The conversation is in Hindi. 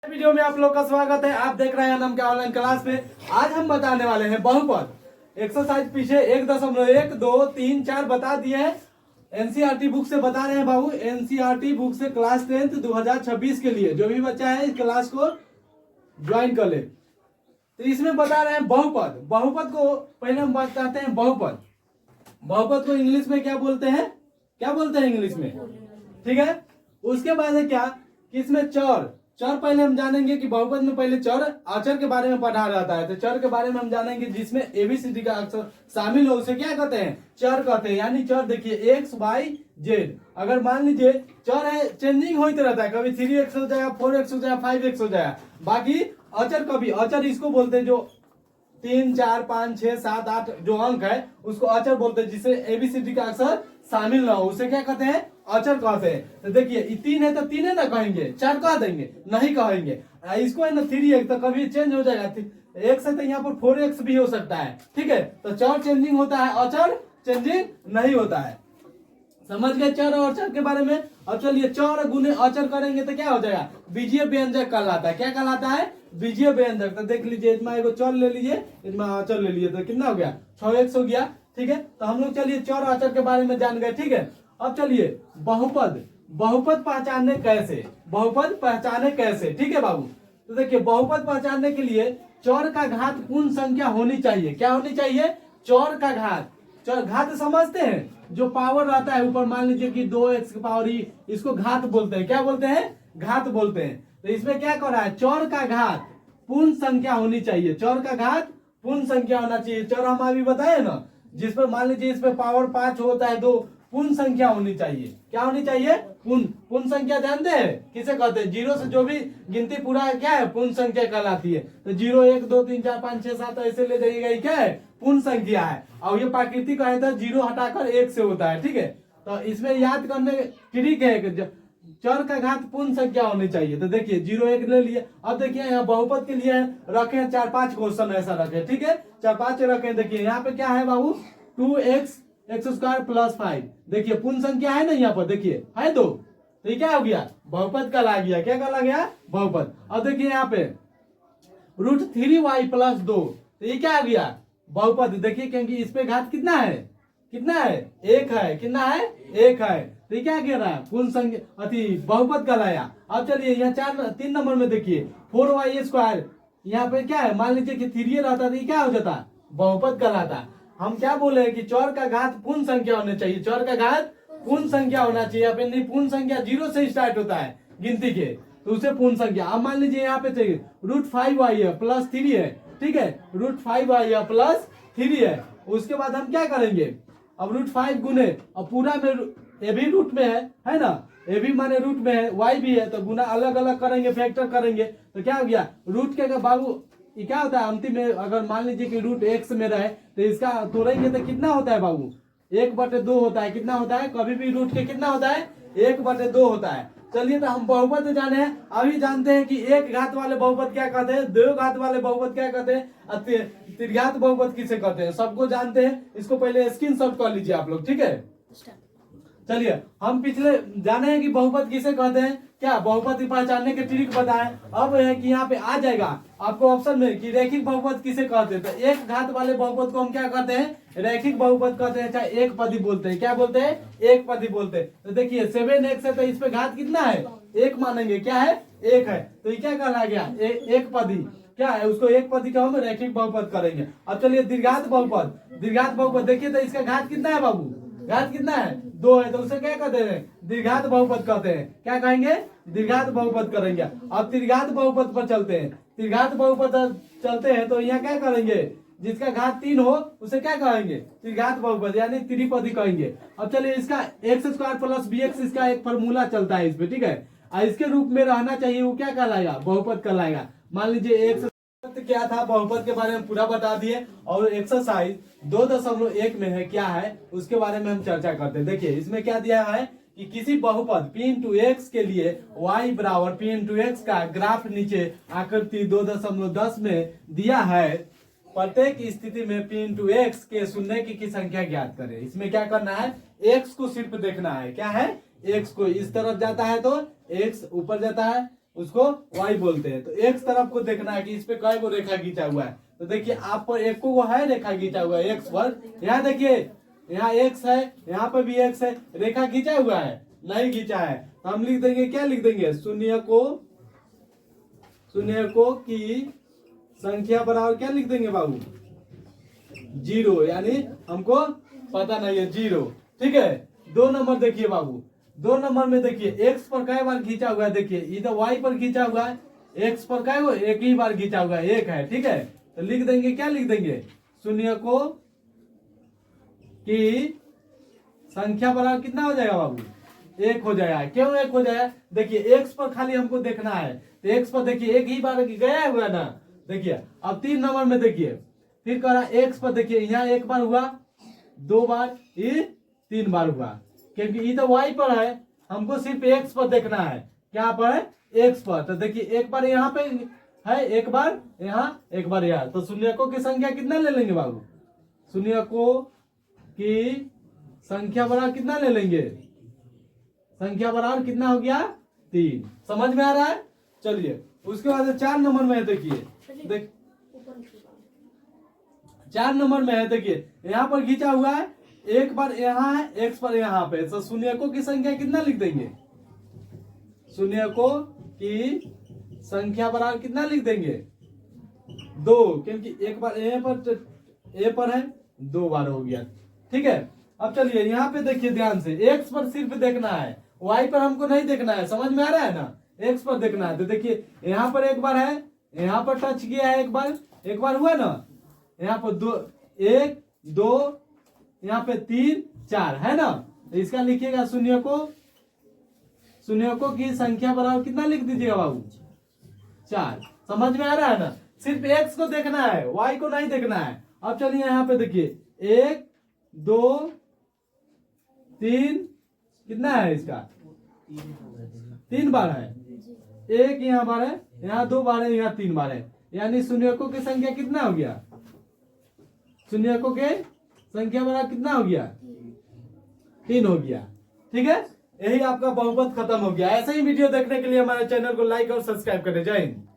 वीडियो में आप लोग का स्वागत है। आप देख रहे हैं नाम के ऑनलाइन क्लास में। आज हम बताने वाले हैं बहुपद। एक्सरसाइज पीछे 1.1, 2, 3, 4 बता दिए हैं। एनसीईआरटी बुक से बता रहे हैं बाबू। एनसीईआरटी बुक से क्लास 10th 2026 के लिए जो भी बच्चा है इस क्लास को ज्वाइन कर ले। तो इसमें बता रहे हैं बहुपद। बहुपद को पहले हम बताते हैं बहुपद। बहुपद को इंग्लिश में क्या बोलते हैं? क्या बोलते हैं इंग्लिश में? ठीक है। उसके बाद है क्या कि इसमें चर पहले हम जानेंगे कि बहुपद में पहले चर अचर के बारे में पढ़ा जाता है। तो चर के बारे में हम जानेंगे जिसमें एबीसीडी का अक्षर शामिल हो उसे क्या कहते हैं? चर कहते हैं। यानी चर देखिए एक्स वाई जेड। अगर मान लीजिए चर है चेंजिंग होते रहता है, कभी 3x हो जाएगा, 4x हो जाएगा, 5x हो जाएगा। बाकी अचर कभी अचर इसको बोलते हैं जो 3, 4, 5, 6, 7, 8 जो अंक है उसको अचर बोलते हैं। जिसे एबीसीडी का अक्षर शामिल ना हो उसे क्या कहते हैं? अचर कहते हैं। तो देखिए 3 है तो 3 है ना कहेंगे, 4 कह देंगे? नहीं कहेंगे। इसको है ना 3x तो कभी चेंज हो जाएगा, x है तो यहाँ पर 4x भी हो सकता है। ठीक है। तो चर चेंजिंग होता है, अचर चेंजिंग नहीं होता है। समझ गए चर और अचर के बारे में। अब चलिए चर गुने अचर करेंगे तो क्या हो जाएगा? बीजीय व्यंजक कहलाता है। क्या कहलाता है? बीजीय व्यंजक। तो देख लीजिए इसमें एगो चर ले लीजिए, इसमें अचर ले लीजिए तो कितना हो गया? 6x हो गया। ठीक है। तो हम लोग चलिए चर अचर के बारे में जान गए। ठीक है। अब चलिए बहुपद। बहुपद पहचानने कैसे? बहुपद पहचाने कैसे? ठीक है बाबू। तो देखिए बहुपद पहचानने के लिए चर का घात पूर्ण संख्या होनी चाहिए। क्या होनी चाहिए? चर का घात। चर घात समझते हैं? जो पावर रहता है ऊपर, मान लीजिए कि 2x की पावर ई, इसको घात बोलते हैं। क्या बोलते हैं? घात बोलते हैं। तो इसमें क्या कर रहा है? चर का घात पूर्ण संख्या होनी चाहिए। चर का घात पूर्ण संख्या होना चाहिए। चर हम अभी बताए ना, जिसपे मान लीजिए इसमें पावर 5 होता है 2, पूर्ण संख्या होनी चाहिए। क्या होनी चाहिए? पूर्ण संख्या जानते हैं किसे कहते हैं? जीरो से जो भी गिनती पूरा है क्या है? पूर्ण संख्या कहलाती है। तो 0, 1, 2, 3, 4, 5, 6, 7 ऐसे ले जाइएगा, ये क्या है? पूर्ण संख्या है। और ये प्राकृतिक है तो 0 हटाकर 1 से होता है। ठीक है। तो इसमें याद करने ट्रिक है कि चर का घात पूर्ण संख्या होनी चाहिए। तो देखिए 0, 1 ले लिए। अब देखिए यहाँ बहुपद के लिए रखे 4-5 क्वेश्चन ऐसा रखे। ठीक है। 4-5 रखे। देखिए यहाँ पे क्या है बाबू? 2x x² + 5। देखिए पूर्ण संख्या है ना यहाँ पर, देखिए है 2। तो ये क्या हो गया? बहुपद का ला गया। क्या का ला गया? बहुपद। अब देखिए यहाँ पे √3y + 2। तो ये क्या आ गया? बहुपद। देखिए क्योंकि इस पे घात कितना है? कितना है? 1 है। कितना है? 1 है। तो ये क्या कह रहा है? पूर्ण संख्या अति बहुपद का लाया। अब चलिए यहाँ 3 नंबर में देखिए 4y²। यहाँ पे क्या है? मान लीजिए कि 3 रहता तो ये क्या हो जाता? बहुपद कहलाता। हम क्या बोले कि चर का घात पूर्ण संख्या होना चाहिए। चर का घात पूर्ण संख्या होना चाहिए। अपनी पूर्ण संख्या 0 से स्टार्ट होता है गिनती के, तो उसे पूर्ण संख्या। अब मान लीजिए यहाँ पे चाहिए √5y है + 3 है। ठीक है। √5y है + 3 है। उसके बाद हम क्या करेंगे? अब √5 गुने, अब पूरा में ए भी रूट में है ना? ए भी माने रूट में है, वाई भी है, तो गुना अलग अलग करेंगे, फैक्टर करेंगे। तो क्या हो गया? रूट के बाबू ये क्या होता है अंतिम में? अगर मान लीजिए कि √x में रहे तो इसका तोड़ेंगे तो कितना होता है बाबू? 1/2 होता है। कितना होता है? कभी भी रूट के कितना होता है? 1/2 होता है। चलिए तो हम बहुपद जाने हैं। अभी जानते हैं कि एक घात वाले बहुपद क्या कहते हैं, दो घात वाले बहुपद क्या कहते हैं, त्रिघात बहुपद किसे कहते हैं, सबको जानते हैं। इसको पहले स्क्रीनशॉट कर लीजिए आप लोग। ठीक है। चलिए हम पिछले जाने हैं कि बहुपद किसे कहते हैं, क्या बहुपद पहचानने के ट्रिक बताएं। अब है कि यहाँ पे आ जाएगा आपको ऑप्शन में कि रैखिक बहुपद किसे कहते हैं। तो एक घात वाले बहुपद को हम क्या कहते हैं? रैखिक बहुपद कहते हैं, चाहे एक पदी बोलते हैं। क्या बोलते हैं? एक पदी बोलते हैं। तो देखिए 7x है तो इस पे घात कितना है? 1 मानेंगे। क्या है? 1 है। तो ये क्या कहला गया? एक पदी। क्या है? उसको एक पदी का हम रैखिक बहुपद करेंगे। अब चलिए दीर्घात बहुपद। दीर्घात बहुपद देखिए तो इसका घात कितना है बाबू? घात कितना है? 2 है। तो उसे क्या कहते हैं? दीर्घात बहुपद कहते हैं। क्या कहेंगे? दीर्घात बहुपद करेंगे। अब त्रिघात बहुपद पर चलते हैं। त्रिघात बहुपद चलते हैं तो यहाँ क्या करेंगे? जिसका घात 3 हो उसे क्या कहेंगे? त्रिघात बहुपद यानी त्रिपदी कहेंगे। अब चलिए इसका x² + bx इसका एक फॉर्मूला चलता है इस पे। ठीक है। इसके रूप में रहना चाहिए, वो क्या कहलाएगा? बहुपद कहलाएगा। मान लीजिए x क्या था बहुपद के बारे में पूरा बता दिए, और एक्सरसाइज 2.1 में है क्या है उसके बारे में हम चर्चा करते हैं। देखिए इसमें क्या दिया है कि किसी बहुपद p×x के लिए y = p×x का ग्राफ नीचे आकृति 2.10 में दिया है। प्रत्येक स्थिति में p×x के शून्य की संख्या ज्ञात करें। इसमें क्या करना है? x को सिर्फ देखना है। क्या है? x को इस तरफ जाता है तो x ऊपर जाता है, उसको y बोलते हैं। तो x तरफ को देखना है कि इस पे कई गो रेखा खींचा हुआ है। तो देखिए आप पर एक को है रेखा खींचा हुआ है x पर, यहाँ देखिए यहाँ x है, यहाँ पर भी x है, रेखा खींचा हुआ है नहीं खींचा है। तो हम लिख देंगे, क्या लिख देंगे, शून्य को की संख्या बराबर क्या लिख देंगे बाबू, 0, यानी हमको पता नहीं है 0। ठीक है। 2 नंबर देखिए बाबू, 2 नंबर में देखिए x पर कई बार खींचा हुआ है, देखिए इधर y पर खींचा हुआ है, x पर कई बार, एक ही बार खींचा हुआ है, 1 है। ठीक है। तो लिख देंगे, क्या लिख देंगे, शून्य को की संख्या बराबर कितना हो जाएगा बाबू, 1 हो जाएगा। क्यों 1 हो जाएगा, देखिए x पर खाली हमको देखना है, तो x पर देखिए एक ही बार गया हुआ ना। देखिए अब 3 नंबर में देखिए फिर कह रहा x पर, देखिए यहाँ 1 बार हुआ, 2 बार, ये 3 बार हुआ, क्योंकि ये तो y पर है, हमको सिर्फ x पर देखना है। क्या पर है, x पर। तो देखिए एक बार यहाँ पे है, एक बार यहाँ, एक बार यहाँ। तो शून्यकों की संख्या कितना ले लेंगे बाबू, शून्यकों की संख्या बराबर कितना ले लेंगे, संख्या बराबर कितना हो गया, 3। समझ में आ रहा है। चलिए उसके बाद 4 नंबर में है, देखिए 4 नंबर में है, देखिए यहाँ पर खींचा हुआ है, एक बार यहाँ है, x पर यहाँ पे। तो शून्यकों की संख्या कितना लिख देंगे, शून्यकों की संख्या बराबर कितना लिख देंगे, 2, क्योंकि एक बार ए पर है, 2 बार हो गया। ठीक है। अब चलिए यहाँ पे देखिए ध्यान से, x पर सिर्फ देखना है, y पर हमको नहीं देखना है। समझ में आ रहा है ना, x पर देखना है। तो देखिए यहाँ पर एक बार है, यहाँ पर टच किया है, एक बार हुआ ना, यहाँ पर 2, 1, 2, यहाँ पे 3, 4 है ना। तो इसका लिखिएगा शून्यकों की संख्या बराबर कितना लिख दीजिएगा बाबू, 4। समझ में आ रहा है ना, सिर्फ x को देखना है, y को नहीं देखना है। अब चलिए यहाँ पे देखिए 1, 2, 3, कितना है इसका, 3 बार है, 1 यहाँ बार है, यहाँ 2 बार है, यहाँ 3 बार है, यानी शून्यकों की संख्या कितना हो गया, शून्यकों के संख्या बराबर कितना हो गया, 3 हो गया। ठीक है। यही आपका बहुपद खत्म हो गया। ऐसे ही वीडियो देखने के लिए हमारे चैनल को लाइक और सब्सक्राइब करें। जय हिंद।